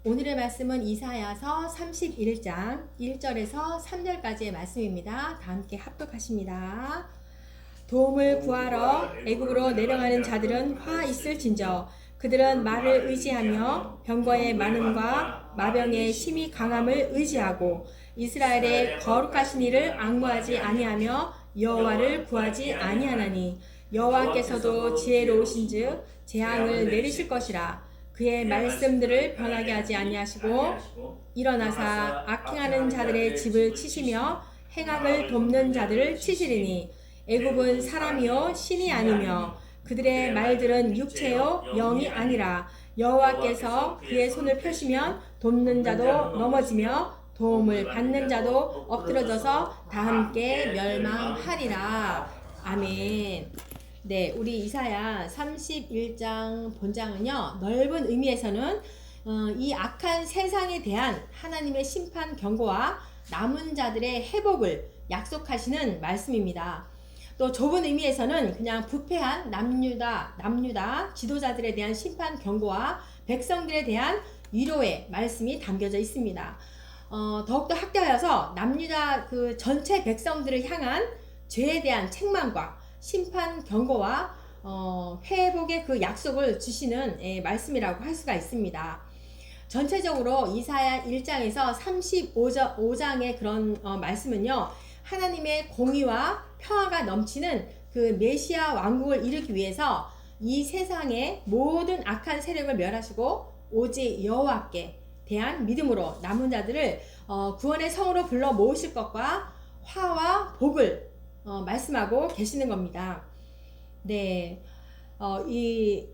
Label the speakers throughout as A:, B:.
A: 오늘의 말씀은 이사야서 31장 1절에서 3절까지의 말씀입니다. 다 함께 합독하십니다. 도움을 구하러 애굽으로 내려가는 자들은 화 있을진저 그들은 말을 의지하며 병거의 많음과 마병의 심히 강함을 의지하고 이스라엘의 거룩하신 이를 앙무하지 아니하며 여호와를 구하지 아니하나니 여호와께서도 지혜로우신즉 재앙을 내리실 것이라. 그의 말씀들을 변하게 하지 아니하시고 일어나사 악행하는 자들의 집을 치시며 행악을 돕는 자들을 치시리니 애굽은 사람이요 신이 아니며 그들의 말들은 육체요 영이 아니라 여호와께서 그의 손을 펴시면 돕는 자도 넘어지며 도움을 받는 자도 엎드러져서 다 함께 멸망하리라. 아멘. 네, 우리 이사야 31장 본장은요, 넓은 의미에서는 이 악한 세상에 대한 하나님의 심판 경고와 남은 자들의 회복을 약속하시는 말씀입니다. 또 좁은 의미에서는 그냥 부패한 남유다 지도자들에 대한 심판 경고와 백성들에 대한 위로의 말씀이 담겨져 있습니다. 더욱더 확대하여서 남유다 그 전체 백성들을 향한 죄에 대한 책망과 심판 경고와 회복의 그 약속을 주시는 말씀이라고 할 수가 있습니다. 전체적으로 이사야 1장에서 35장의 그런 말씀은요, 하나님의 공의와 평화가 넘치는 그 메시아 왕국을 이루기 위해서 이 세상의 모든 악한 세력을 멸하시고 오직 여호와께 대한 믿음으로 남은 자들을 구원의 성으로 불러 모으실 것과 화와 복을 말씀하고 계시는 겁니다. 네,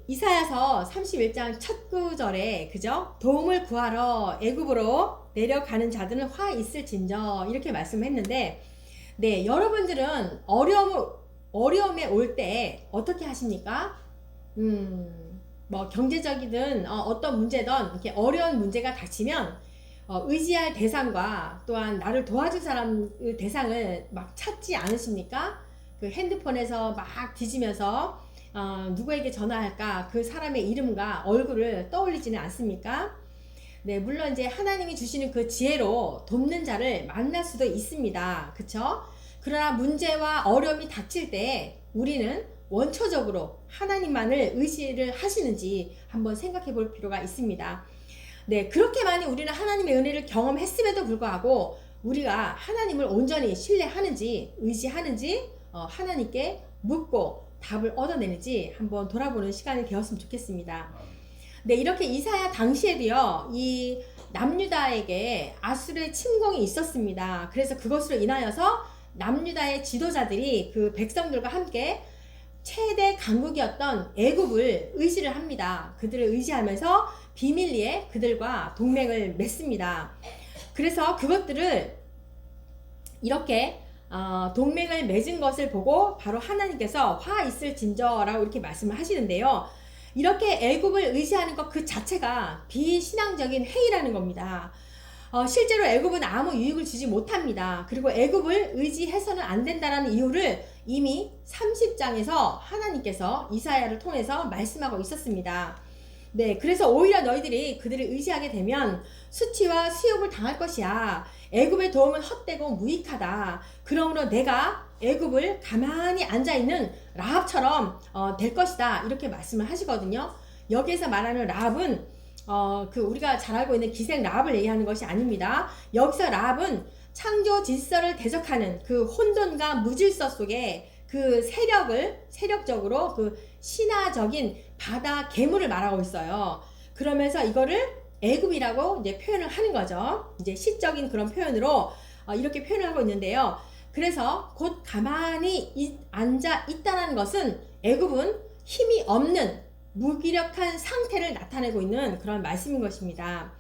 A: 이사야서 31장 첫 구절에 그죠? 도움을 구하러 애굽으로 내려가는 자들은 화 있을진저 이렇게 말씀했는데, 네, 여러분들은 어려움에 올 때 어떻게 하십니까? 뭐 경제적이든 어떤 문제든 이렇게 어려운 문제가 닥치면 의지할 대상과 또한 나를 도와줄 사람 대상을 막 찾지 않으십니까? 그 핸드폰에서 막 뒤지면서 누구에게 전화할까 그 사람의 이름과 얼굴을 떠올리지는 않습니까? 네, 물론 이제 하나님이 주시는 그 지혜로 돕는 자를 만날 수도 있습니다. 그쵸? 그러나 문제와 어려움이 닥칠 때 우리는 원초적으로 하나님만을 의지를 하시는지 한번 생각해 볼 필요가 있습니다. 네, 그렇게 많이 우리는 하나님의 은혜를 경험했음에도 불구하고 우리가 하나님을 온전히 신뢰하는지 의지하는지 하나님께 묻고 답을 얻어내는지 한번 돌아보는 시간이 되었으면 좋겠습니다. 네, 이렇게 이사야 당시에도요, 이 남유다에게 아수르의 침공이 있었습니다. 그래서 그것으로 인하여서 남유다의 지도자들이 그 백성들과 함께 최대 강국이었던 애굽을 의지를 합니다. 그들을 의지하면서 비밀리에 그들과 동맹을 맺습니다. 그래서 그것들을 이렇게 동맹을 맺은 것을 보고 바로 하나님께서 화 있을진저라고 이렇게 말씀을 하시는데요. 이렇게 애굽을 의지하는 것 그 자체가 비신앙적인 회의라는 겁니다. 실제로 애굽은 아무 유익을 주지 못합니다. 그리고 애굽을 의지해서는 안 된다는 이유를 이미 30장에서 하나님께서 이사야를 통해서 말씀하고 있었습니다. 네, 그래서 오히려 너희들이 그들을 의지하게 되면 수치와 수욕을 당할 것이야. 애굽의 도움은 헛되고 무익하다. 그러므로 내가 애굽을 가만히 앉아있는 라합처럼 될 것이다. 이렇게 말씀을 하시거든요. 여기에서 말하는 라합은 우리가 잘 알고 있는 기생 라합을 얘기하는 것이 아닙니다. 여기서 라합은 창조 질서를 대적하는 그 혼돈과 무질서 속에 그 세력적으로 그 신화적인 바다 괴물을 말하고 있어요. 그러면서 이거를 애굽이라고 이제 표현을 하는 거죠. 이제 시적인 그런 표현으로 이렇게 표현을 하고 있는데요. 그래서 곧 가만히 앉아 있다는 것은 애굽은 힘이 없는 무기력한 상태를 나타내고 있는 그런 말씀인 것입니다.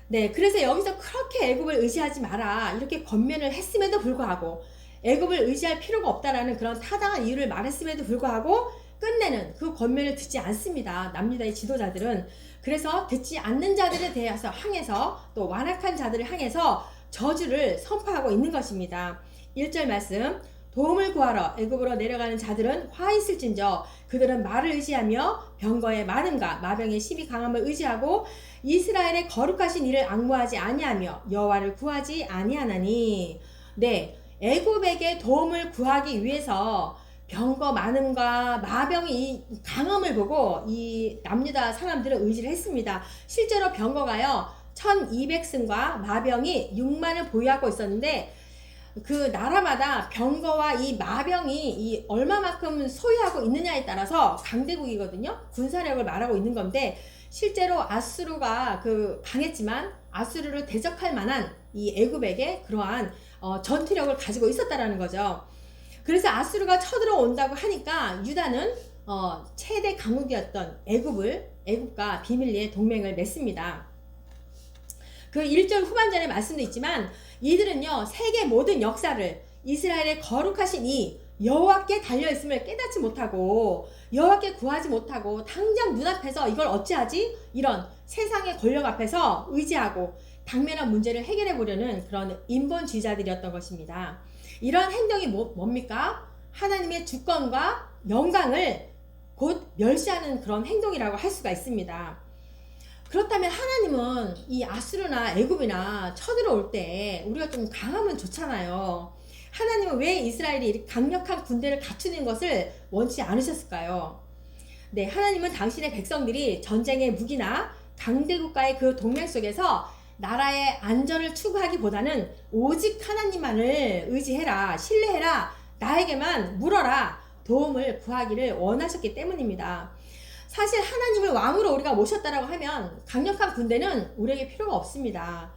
A: 네, 그래서 여기서 그렇게 애굽을 의지하지 마라 이렇게 권면을 했음에도 불구하고 애굽을 의지할 필요가 없다라는 그런 타당한 이유를 말했음에도 불구하고 끝내는 그 권면을 듣지 않습니다. 남유다의 지도자들은. 그래서 듣지 않는 자들에 대해서 향해서 또 완악한 자들을 향해서 저주를 선포하고 있는 것입니다. 1절 말씀, 도움을 구하러 애굽으로 내려가는 자들은 화 있을진저 그들은 말을 의지하며 병거의 많음과 마병의 심히 강함을 의지하고 이스라엘의 거룩하신 이를 앙무하지 아니하며 여호와를 구하지 아니하나니. 네, 애굽에게 도움을 구하기 위해서 병거 많음과 마병의 이 강함을 보고 이 남유다 사람들은 의지를 했습니다. 실제로 병거가요 1200승과 마병이 6만을 보유하고 있었는데, 그 나라마다 병거와 이 마병이 이 얼마만큼 소유하고 있느냐에 따라서 강대국이거든요. 군사력을 말하고 있는 건데, 실제로 아수르가 강했지만 아수르를 대적할 만한 이 애굽에게 그러한 전투력을 가지고 있었다라는 거죠. 그래서 아수르가 쳐들어온다고 하니까 유다는 최대 강국이었던 애굽과 비밀리에 동맹을 맺습니다. 그 1절 후반전에 말씀도 있지만 이들은요 세계 모든 역사를 이스라엘의 거룩하신 이 여호와께 달려있음을 깨닫지 못하고 여호와께 구하지 못하고 당장 눈앞에서 이걸 어찌하지? 이런 세상의 권력 앞에서 의지하고 당면한 문제를 해결해 보려는 그런 인본주의자들이었던 것입니다. 이런 행동이 뭡니까? 하나님의 주권과 영광을 곧 멸시하는 그런 행동이라고 할 수가 있습니다. 그렇다면 하나님은 이 아수르나 애굽이나 쳐들어올 때 우리가 좀 강하면 좋잖아요. 하나님은 왜 이스라엘이 이렇게 강력한 군대를 갖추는 것을 원치 않으셨을까요? 네, 하나님은 당신의 백성들이 전쟁의 무기나 강대국과의 그 동맹 속에서 나라의 안전을 추구하기보다는 오직 하나님만을 의지해라, 신뢰해라, 나에게만 물어라, 도움을 구하기를 원하셨기 때문입니다. 사실 하나님을 왕으로 우리가 모셨다라고 하면 강력한 군대는 우리에게 필요가 없습니다.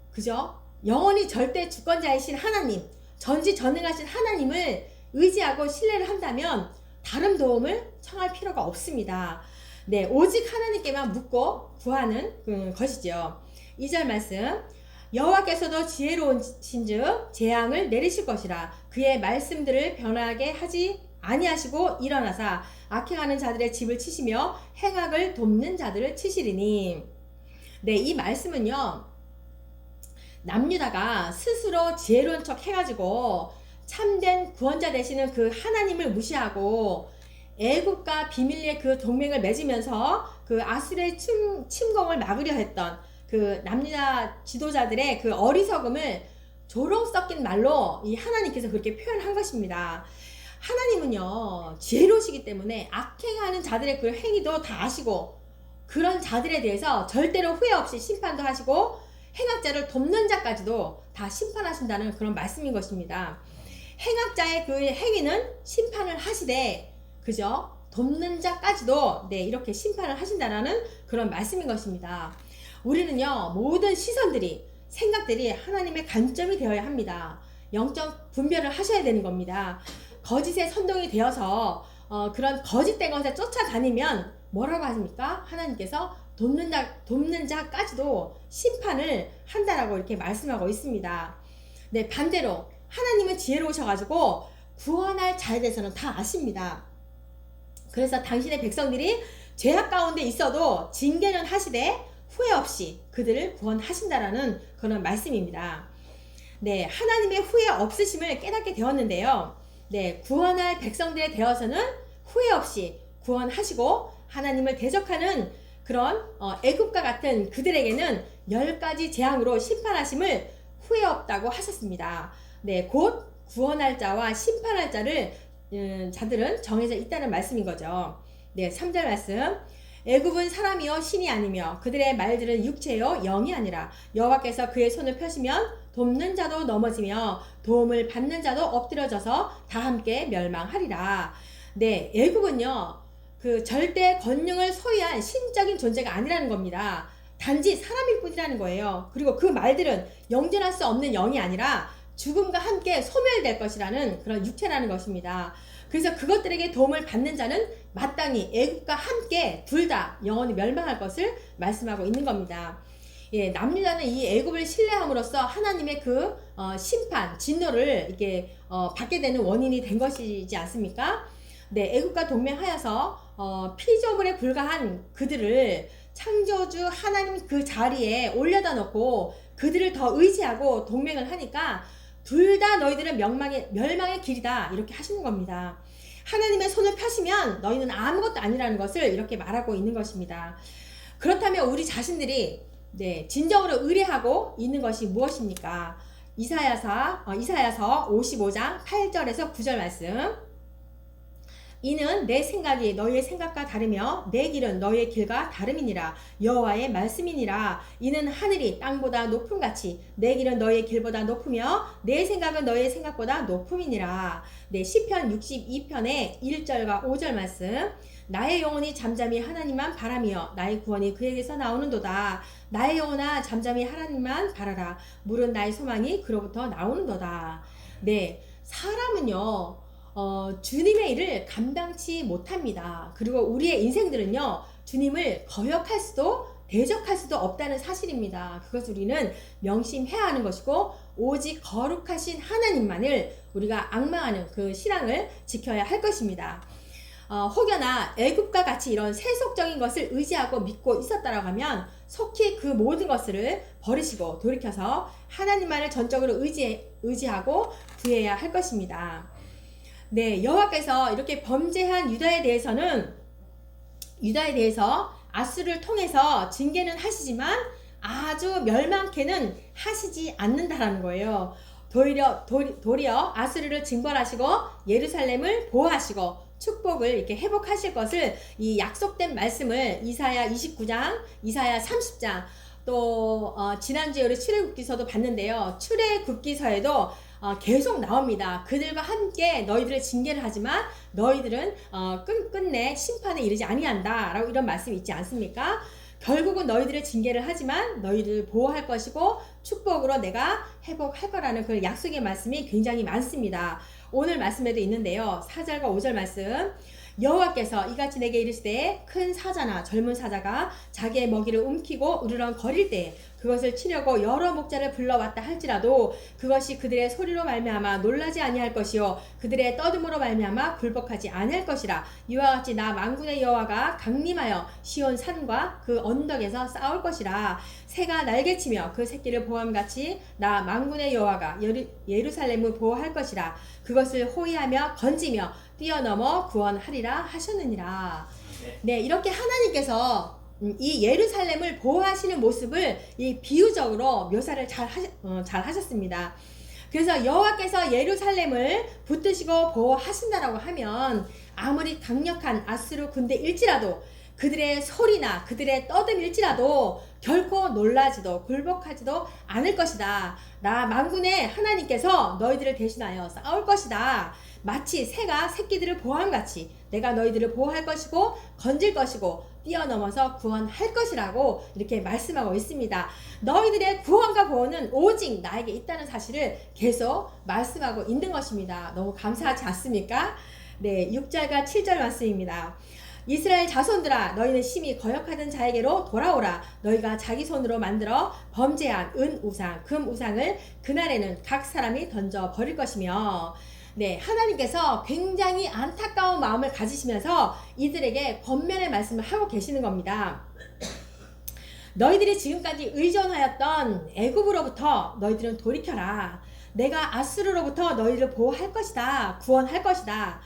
A: 그죠? 영원히 절대 주권자이신 하나님, 전지전능하신 하나님을 의지하고 신뢰를 한다면 다른 도움을 청할 필요가 없습니다. 네, 오직 하나님께만 묻고 구하는 것이죠. 2절 말씀, 여호와께서도 지혜로우신즉 재앙을 내리실 것이라 그의 말씀들을 변하게 하지 아니하시고 일어나사 악행하는 자들의 집을 치시며 행악을 돕는 자들을 치시리니. 네, 이 말씀은요 남유다가 스스로 지혜로운 척 해가지고 참된 구원자 되시는 그 하나님을 무시하고 애굽과 비밀리의 그 동맹을 맺으면서 그 아수르의 침공을 막으려 했던 그 남유다 지도자들의 그 어리석음을 조롱 섞인 말로 이 하나님께서 그렇게 표현한 것입니다. 하나님은요 지혜로우시기 때문에 악행하는 자들의 그 행위도 다 아시고 그런 자들에 대해서 절대로 후회 없이 심판도 하시고 행악자를 돕는 자까지도 다 심판하신다는 그런 말씀인 것입니다. 행악자의 그 행위는 심판을 하시되 그죠? 돕는 자까지도 네 이렇게 심판을 하신다는 그런 말씀인 것입니다. 우리는요 모든 시선들이 생각들이 하나님의 관점이 되어야 합니다. 영적 분별을 하셔야 되는 겁니다. 거짓의 선동이 되어서 그런 거짓된 것에 쫓아다니면 뭐라고 하십니까? 하나님께서 돕는 자까지도 심판을 한다라고 이렇게 말씀하고 있습니다. 네, 반대로 하나님은 지혜로우셔가지고 구원할 자에 대해서는 다 아십니다. 그래서 당신의 백성들이 죄악 가운데 있어도 징계는 하시되 후회 없이 그들을 구원하신다라는 그런 말씀입니다. 네, 하나님의 후회 없으심을 깨닫게 되었는데요. 네, 구원할 백성들에 대해서는 후회 없이 구원하시고 하나님을 대적하는 그런 애굽과 같은 그들에게는 10가지 재앙으로 심판하심을 후회 없다고 하셨습니다. 네, 곧 구원할 자와 심판할 자들은 정해져 있다는 말씀인 거죠. 네, 3절 말씀. 애굽은 사람이요 신이 아니며 그들의 말들은 육체요 영이 아니라 여호와께서 그의 손을 펴시면 돕는 자도 넘어지며 도움을 받는 자도 엎드려져서 다 함께 멸망하리라. 네, 애굽은요 그 절대 권능을 소유한 신적인 존재가 아니라는 겁니다. 단지 사람일 뿐이라는 거예요. 그리고 그 말들은 영존할 수 없는 영이 아니라 죽음과 함께 소멸될 것이라는 그런 육체라는 것입니다. 그래서 그것들에게 도움을 받는 자는 마땅히 애굽과 함께 둘 다 영원히 멸망할 것을 말씀하고 있는 겁니다. 예, 남유다는 이 애굽을 신뢰함으로써 하나님의 그 심판, 진노를 이렇게 받게 되는 원인이 된 것이지 않습니까? 네, 애굽과 동맹하여서 피조물에 불과한 그들을 창조주 하나님 그 자리에 올려다 놓고 그들을 더 의지하고 동맹을 하니까 둘 다 너희들은 멸망의 길이다 이렇게 하시는 겁니다. 하나님의 손을 펴시면 너희는 아무것도 아니라는 것을 이렇게 말하고 있는 것입니다. 그렇다면 우리 자신들이 진정으로 의뢰하고 있는 것이 무엇입니까? 이사야서 55장 8절에서 9절 말씀. 이는 내 생각이 너희의 생각과 다르며 내 길은 너희의 길과 다름이니라. 여호와의 말씀이니라. 이는 하늘이 땅보다 높음같이 내 길은 너희의 길보다 높으며 내 생각은 너희의 생각보다 높음이니라. 시편 62편의 1절과 5절 말씀. 나의 영혼이 잠잠히 하나님만 바라며 나의 구원이 그에게서 나오는도다. 나의 영혼아 잠잠히 하나님만 바라라. 물은 나의 소망이 그로부터 나오는도다. 사람은요 주님의 일을 감당치 못합니다. 그리고 우리의 인생들은요 주님을 거역할 수도 대적할 수도 없다는 사실입니다. 그것을 우리는 명심해야 하는 것이고 오직 거룩하신 하나님만을 우리가 앙망하는 그 신앙을 지켜야 할 것입니다. 혹여나 애굽과 같이 이런 세속적인 것을 의지하고 믿고 있었다라고 하면 속히 그 모든 것을 버리시고 돌이켜서 하나님만을 전적으로 의지하고 구해야 할 것입니다. 여호와께서 이렇게 범죄한 유다에 대해서 아수르를 통해서 징계는 하시지만 아주 멸망케는 하시지 않는다라는 거예요. 도리어 아수르를 징벌하시고 예루살렘을 보호하시고 축복을 이렇게 회복하실 것을 이 약속된 말씀을 이사야 29장, 이사야 30장 또 지난주에 우리 출애굽기서도 봤는데요. 출애굽기서에도 계속 나옵니다. 그들과 함께 너희들을 징계를 하지만 너희들은 끝내 심판에 이르지 아니한다 라고 이런 말씀이 있지 않습니까? 결국은 너희들을 징계를 하지만 너희들을 보호할 것이고 축복으로 내가 회복할 거라는 그 약속의 말씀이 굉장히 많습니다. 오늘 말씀에도 있는데요. 4절과 5절 말씀. 여호와께서 이같이 내게 이르시되 큰 사자나 젊은 사자가 자기의 먹이를 움키고 으르렁거릴 때에 그것을 치려고 여러 목자를 불러왔다 할지라도 그것이 그들의 소리로 말미암아 놀라지 아니할 것이요 그들의 떠듬으로 말미암아 굴복하지 아니할 것이라. 이와 같이 나 만군의 여호와가 강림하여 시온 산과 그 언덕에서 싸울 것이라. 새가 날개치며 그 새끼를 보함같이 나 만군의 여호와가 예루살렘을 보호할 것이라. 그것을 호위하며 건지며 뛰어넘어 구원하리라 하셨느니라. 이렇게 하나님께서 이 예루살렘을 보호하시는 모습을 이 비유적으로 묘사를 잘 하셨습니다. 그래서 여호와께서 예루살렘을 붙드시고 보호하신다라고 하면 아무리 강력한 아수르 군대일지라도 그들의 소리나 그들의 떠듦일지라도 결코 놀라지도 굴복하지도 않을 것이다. 나 만군의 하나님께서 너희들을 대신하여 싸울 것이다. 마치 새가 새끼들을 보호함같이 내가 너희들을 보호할 것이고 건질 것이고 뛰어넘어서 구원할 것이라고 이렇게 말씀하고 있습니다. 너희들의 구원과 보호는 오직 나에게 있다는 사실을 계속 말씀하고 있는 것입니다. 너무 감사하지 않습니까? 6절과 7절 말씀입니다. 이스라엘 자손들아 너희는 심히 거역하던 자에게로 돌아오라. 너희가 자기 손으로 만들어 범죄한 은 우상 금 우상을 그날에는 각 사람이 던져 버릴 것이며. 하나님께서 굉장히 안타까운 마음을 가지시면서 이들에게 권면의 말씀을 하고 계시는 겁니다. 너희들이 지금까지 의존하였던 애굽으로부터 너희들은 돌이켜라. 내가 아수르로부터 너희를 보호할 것이다. 구원할 것이다.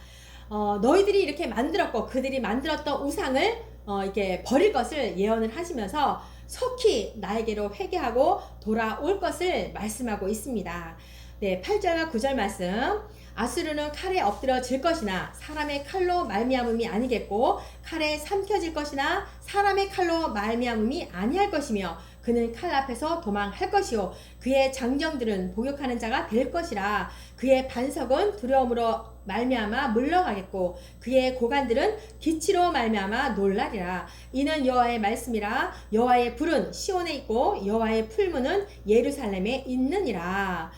A: 너희들이 이렇게 만들었고 그들이 만들었던 우상을 이렇게 버릴 것을 예언을 하시면서 속히 나에게로 회개하고 돌아올 것을 말씀하고 있습니다. 8절과 9절 말씀. 아수르는 칼에 엎드려질 것이나 사람의 칼로 말미암음이 아니겠고 칼에 삼켜질 것이나 사람의 칼로 말미암음이 아니할 것이며 그는 칼 앞에서 도망할 것이요 그의 장정들은 복역하는 자가 될 것이라. 그의 반석은 두려움으로 말미암아 물러가겠고 그의 고관들은 기치로 말미암아 놀라리라. 이는 여호와의 말씀이라. 여호와의 불은 시온에 있고 여호와의 풀무는 예루살렘에 있느니라.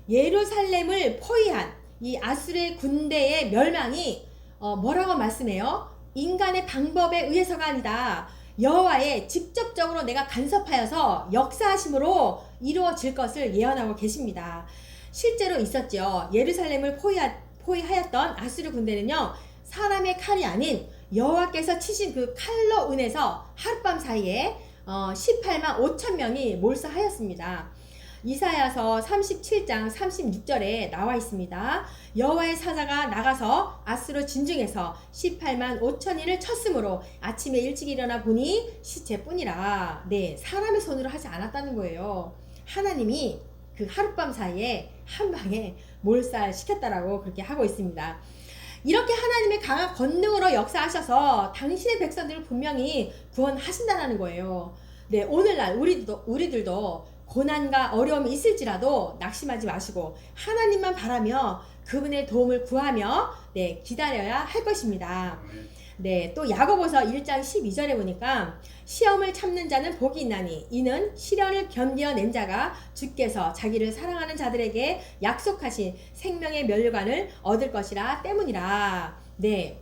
A: 예루살렘을 포위한 이 아수르의 군대의 멸망이 뭐라고 말씀해요? 인간의 방법에 의해서가 아니다. 여호와의 직접적으로 내가 간섭하여서 역사하심으로 이루어질 것을 예언하고 계십니다. 실제로 있었죠. 예루살렘을 포위하였던 아수르 군대는요. 사람의 칼이 아닌 여호와께서 치신 그 칼로 인해서 하룻밤 사이에 18만 5천 명이 몰사하였습니다. 이사야서 37장 36절에 나와 있습니다. 여호와의 사자가 나가서 아수르 진중에서 18만 5천인을 쳤으므로 아침에 일찍 일어나 보니 시체뿐이라. 네, 사람의 손으로 하지 않았다는 거예요. 하나님이 그 하룻밤 사이에 한 방에 몰살시켰다라고 그렇게 하고 있습니다. 이렇게 하나님의 강한 권능으로 역사하셔서 당신의 백성들을 분명히 구원하신다는 거예요. 네, 오늘날 우리들도 고난과 어려움이 있을지라도 낙심하지 마시고 하나님만 바라며 그분의 도움을 구하며 네, 기다려야 할 것입니다. 네, 또 야고보서 1장 12절에 보니까 시험을 참는 자는 복이 있나니 이는 시련을 견뎌낸 자가 주께서 자기를 사랑하는 자들에게 약속하신 생명의 멸류관을 얻을 것이라 때문이라. 네,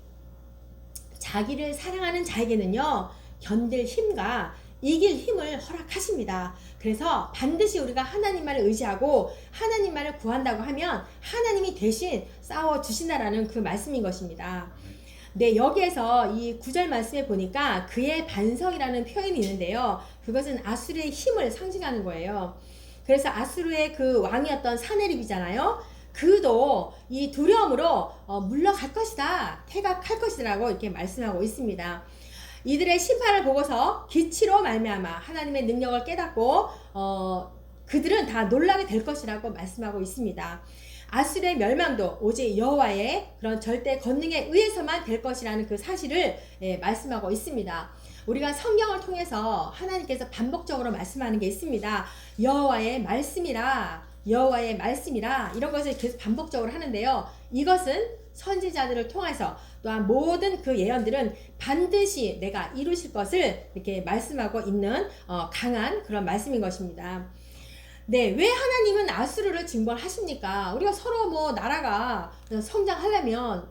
A: 자기를 사랑하는 자에게는요 견딜 힘과 이길 힘을 허락하십니다. 그래서 반드시 우리가 하나님만을 의지하고 하나님만을 구한다고 하면 하나님이 대신 싸워주신다라는 그 말씀인 것입니다. 네, 여기에서 이 9절 말씀에 보니까 그의 반석이라는 표현이 있는데요. 그것은 아수르의 힘을 상징하는 거예요. 그래서 아수르의 그 왕이었던 사네립이잖아요. 그도 이 두려움으로 물러갈 것이다, 퇴각할 것이라고 이렇게 말씀하고 있습니다. 이들의 심판을 보고서 기치로 말미암아 하나님의 능력을 깨닫고 그들은 다 놀라게 될 것이라고 말씀하고 있습니다. 아수르의 멸망도 오직 여호와의 그런 절대 권능에 의해서만 될 것이라는 그 사실을 말씀하고 있습니다. 우리가 성경을 통해서 하나님께서 반복적으로 말씀하는 게 있습니다. 여호와의 말씀이라, 여호와의 말씀이라, 이런 것을 계속 반복적으로 하는데요. 이것은 선지자들을 통해서 또한 모든 그 예언들은 반드시 내가 이루실 것을 이렇게 말씀하고 있는 강한 그런 말씀인 것입니다. 네, 왜 하나님은 아수르를 징벌하십니까? 우리가 서로 뭐 나라가 성장하려면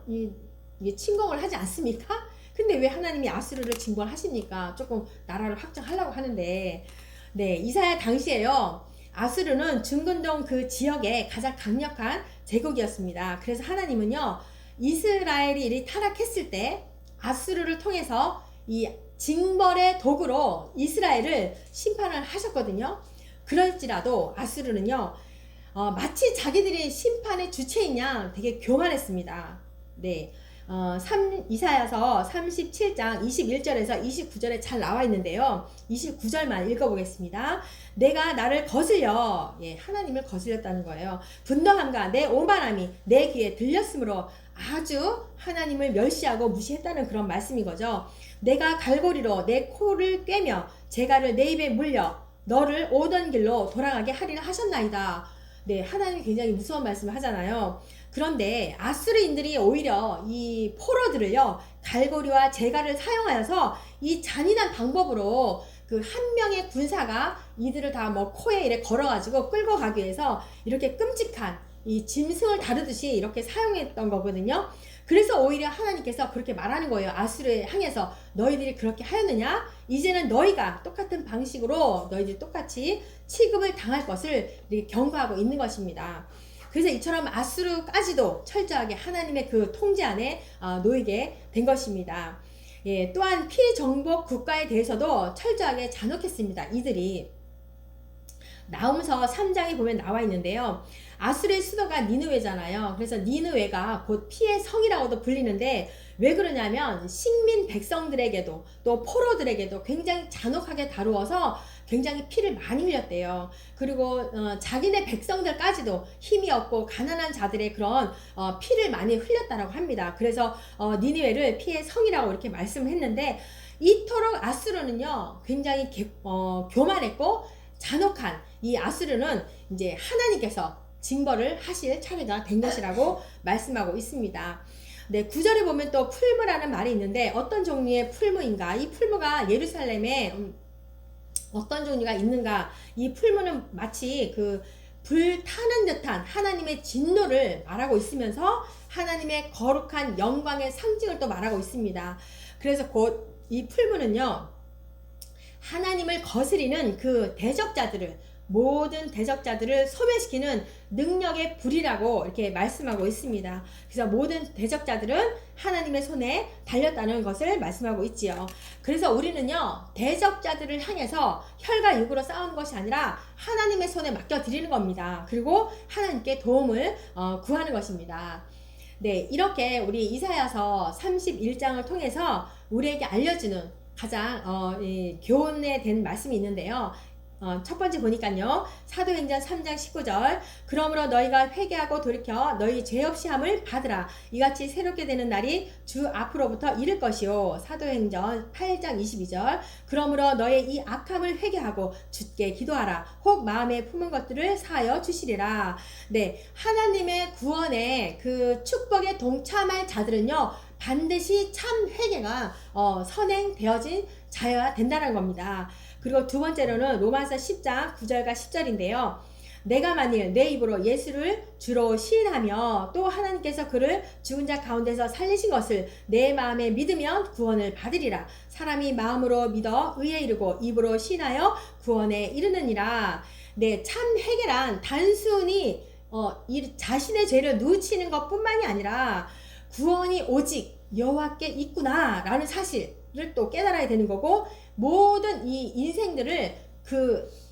A: 이게 침공을 하지 않습니까? 근데 왜 하나님이 아수르를 징벌하십니까? 조금 나라를 확장하려고 하는데, 네, 이사야 당시에요. 아수르는 중근동 그 지역의 가장 강력한 제국이었습니다. 그래서 하나님은요, 이스라엘이 이리 타락했을 때 아수르를 통해서 이 징벌의 도구로 이스라엘을 심판을 하셨거든요. 그럴지라도 아수르는요, 마치 자기들이 심판의 주체인 양 되게 교만했습니다. 네, 이사야서 37장 21절에서 29절에 잘 나와 있는데요. 29절만 읽어보겠습니다. 내가 나를 거슬려, 예, 하나님을 거슬렸다는 거예요. 분노함과 내 오만함이 내 귀에 들렸으므로 아주 하나님을 멸시하고 무시했다는 그런 말씀인 거죠. 내가 갈고리로 내 코를 꿰며 재갈을 내 입에 물려 너를 오던 길로 돌아가게 하리라 하셨나이다. 네, 하나님이 굉장히 무서운 말씀을 하잖아요. 그런데 아수르인들이 오히려 이 포로들을요, 갈고리와 재갈을 사용하여서 이 잔인한 방법으로 그 한 명의 군사가 이들을 다 뭐 코에 이렇게 걸어가지고 끌고 가기 위해서 이렇게 끔찍한 이 짐승을 다루듯이 이렇게 사용했던 거거든요. 그래서 오히려 하나님께서 그렇게 말하는 거예요. 아수르에 향해서 너희들이 그렇게 하였느냐? 이제는 너희가 똑같은 방식으로 너희들이 똑같이 취급을 당할 것을 이렇게 경고하고 있는 것입니다. 그래서 이처럼 아수르까지도 철저하게 하나님의 그 통제 안에 놓이게 된 것입니다. 예, 또한 피정복 국가에 대해서도 철저하게 잔혹했습니다. 이들이 나훔서 3장에 보면 나와 있는데요. 아수르의 수도가 니느웨잖아요. 그래서 니느웨가 곧 피의 성이라고도 불리는데 왜 그러냐면 식민 백성들에게도 또 포로들에게도 굉장히 잔혹하게 다루어서 굉장히 피를 많이 흘렸대요. 그리고 자기네 백성들까지도 힘이 없고 가난한 자들의 그런 피를 많이 흘렸다라고 합니다. 그래서 니느웨를 피의 성이라고 이렇게 말씀을 했는데 이토록 아수르는요 굉장히 교만했고 잔혹한 이 아수르는 이제 하나님께서 징벌을 하실 차례가 된 것이라고 말씀하고 있습니다. 네, 9절에 보면 또 풀무라는 말이 있는데 어떤 종류의 풀무인가? 이 풀무가 예루살렘에 어떤 종류가 있는가? 이 풀무는 마치 그 불타는 듯한 하나님의 진노를 말하고 있으면서 하나님의 거룩한 영광의 상징을 또 말하고 있습니다. 그래서 곧 이 풀무는요 하나님을 거스리는 그 대적자들을 모든 대적자들을 소멸시키는 능력의 불이라고 이렇게 말씀하고 있습니다. 그래서 모든 대적자들은 하나님의 손에 달렸다는 것을 말씀하고 있지요. 그래서 우리는요, 대적자들을 향해서 혈과 육으로 싸우는 것이 아니라 하나님의 손에 맡겨드리는 겁니다. 그리고 하나님께 도움을 구하는 것입니다. 네, 이렇게 우리 이사야서 31장을 통해서 우리에게 알려주는 가장 교훈에 된 말씀이 있는데요. 첫 번째 보니까요, 사도행전 3장 19절, 그러므로 너희가 회개하고 돌이켜 너희 죄 없이 함을 받으라. 이같이 새롭게 되는 날이 주 앞으로부터 이를 것이요. 사도행전 8장 22절, 그러므로 너의 이 악함을 회개하고 주께 기도하라. 혹 마음에 품은 것들을 사하여 주시리라. 네, 하나님의 구원의 그 축복에 동참할 자들은요, 반드시 참 회개가 선행되어진 자여야 된다는 겁니다. 그리고 두 번째로는 로마서 10장 9절과 10절인데요. 내가 만일 내 입으로 예수를 주로 시인하며 또 하나님께서 그를 죽은 자 가운데서 살리신 것을 내 마음에 믿으면 구원을 받으리라. 사람이 마음으로 믿어 의에 이르고 입으로 시인하여 구원에 이르느니라. 네, 참 회개란 단순히 자신의 죄를 누치는 것뿐만이 아니라 구원이 오직 여호와께 있구나 라는 사실을 또 깨달아야 되는 거고, 모든 이 인생들을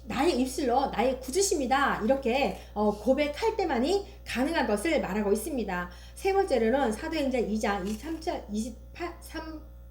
A: 나의 입술로 나의 구주십니다 이렇게 고백할 때만이 가능한 것을 말하고 있습니다. 세 번째로는 사도행전 2장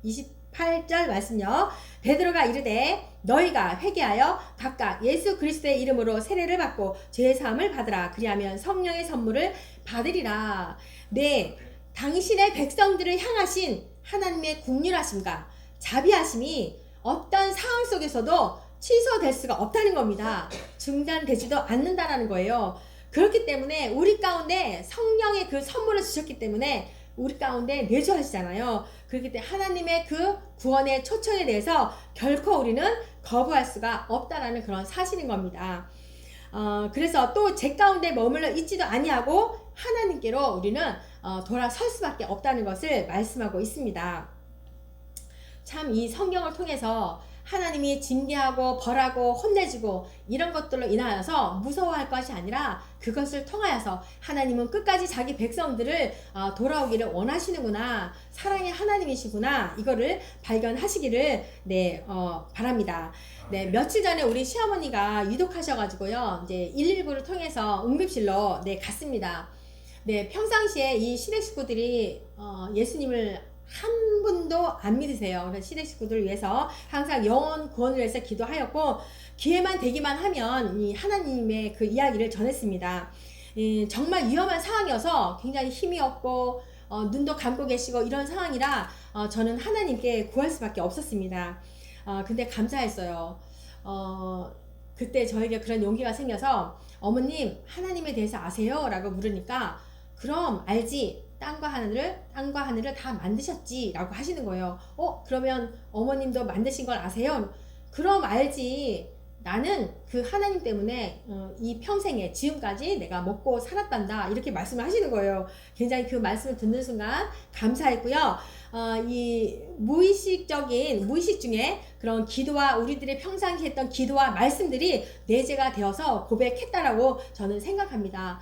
A: 28절 말씀요. 베드로가 이르되 너희가 회개하여 각각 예수 그리스도의 이름으로 세례를 받고 죄 사함을 받으라. 그리하면 성령의 선물을 받으리라. 네, 당신의 백성들을 향하신 하나님의 국률하심과 자비하심이 어떤 상황 속에서도 취소될 수가 없다는 겁니다. 중단되지도 않는다라는 거예요. 그렇기 때문에 우리 가운데 성령의 그 선물을 주셨기 때문에 우리 가운데 내주하시잖아요. 그렇기 때문에 하나님의 그 구원의 초청에 대해서 결코 우리는 거부할 수가 없다라는 그런 사실인 겁니다. 그래서 또 제 가운데 머물러 있지도 아니하고 하나님께로 우리는 돌아설 수밖에 없다는 것을 말씀하고 있습니다. 참 이 성경을 통해서 하나님이 징계하고 벌하고 혼내주고 이런 것들로 인하여서 무서워할 것이 아니라 그것을 통하여서 하나님은 끝까지 자기 백성들을 돌아오기를 원하시는구나, 사랑의 하나님이시구나, 이거를 발견하시기를 바랍니다. 네, 며칠 전에 우리 시어머니가 유독하셔가지고요, 이제 119를 통해서 응급실로 갔습니다. 네, 평상시에 이 시댁 식구들이 예수님을 한 분도 안 믿으세요. 그래서 시댁 식구들을 위해서 항상 영혼 구원을 위해서 기도하였고, 기회만 되기만 하면 이 하나님의 그 이야기를 전했습니다. 정말 위험한 상황이어서 굉장히 힘이 없고 눈도 감고 계시고 이런 상황이라 저는 하나님께 구할 수밖에 없었습니다. 근데 감사했어요. 그때 저에게 그런 용기가 생겨서 어머님, 하나님에 대해서 아세요? 라고 물으니까 그럼 알지. 땅과 하늘을 다 만드셨지 라고 하시는 거예요. 그러면 어머님도 만드신 걸 아세요? 그럼 알지. 나는 그 하나님 때문에 이 평생에 지금까지 내가 먹고 살았단다 이렇게 말씀을 하시는 거예요. 굉장히 그 말씀을 듣는 순간 감사했고요. 이 무의식 중에 그런 기도와 우리들의 평상시 했던 기도와 말씀들이 내재가 되어서 고백했다라고 저는 생각합니다.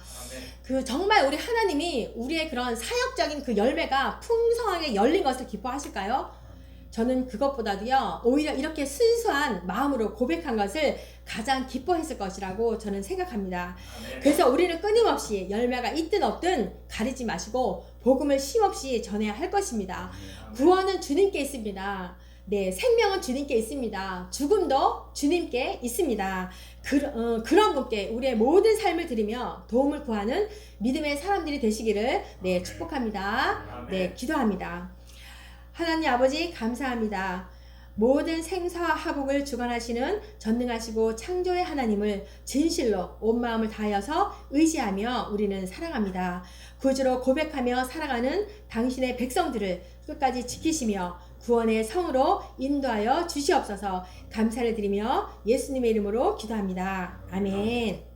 A: 그 정말 우리 하나님이 우리의 그런 사역적인 그 열매가 풍성하게 열린 것을 기뻐하실까요? 저는 그것보다도요, 오히려 이렇게 순수한 마음으로 고백한 것을 가장 기뻐했을 것이라고 저는 생각합니다. 그래서 우리는 끊임없이 열매가 있든 없든 가리지 마시고 복음을 쉼없이 전해야 할 것입니다. 구원은 주님께 있습니다. 네, 생명은 주님께 있습니다. 죽음도 주님께 있습니다. 그런 분께 우리의 모든 삶을 드리며 도움을 구하는 믿음의 사람들이 되시기를 축복합니다. 네, 기도합니다. 하나님 아버지 감사합니다. 모든 생사와 화복을 주관하시는 전능하시고 창조의 하나님을 진실로 온 마음을 다하여서 의지하며 우리는 사랑합니다. 구주로 고백하며 살아가는 당신의 백성들을 끝까지 지키시며 구원의 성으로 인도하여 주시옵소서. 감사를 드리며 예수님의 이름으로 기도합니다. 아멘.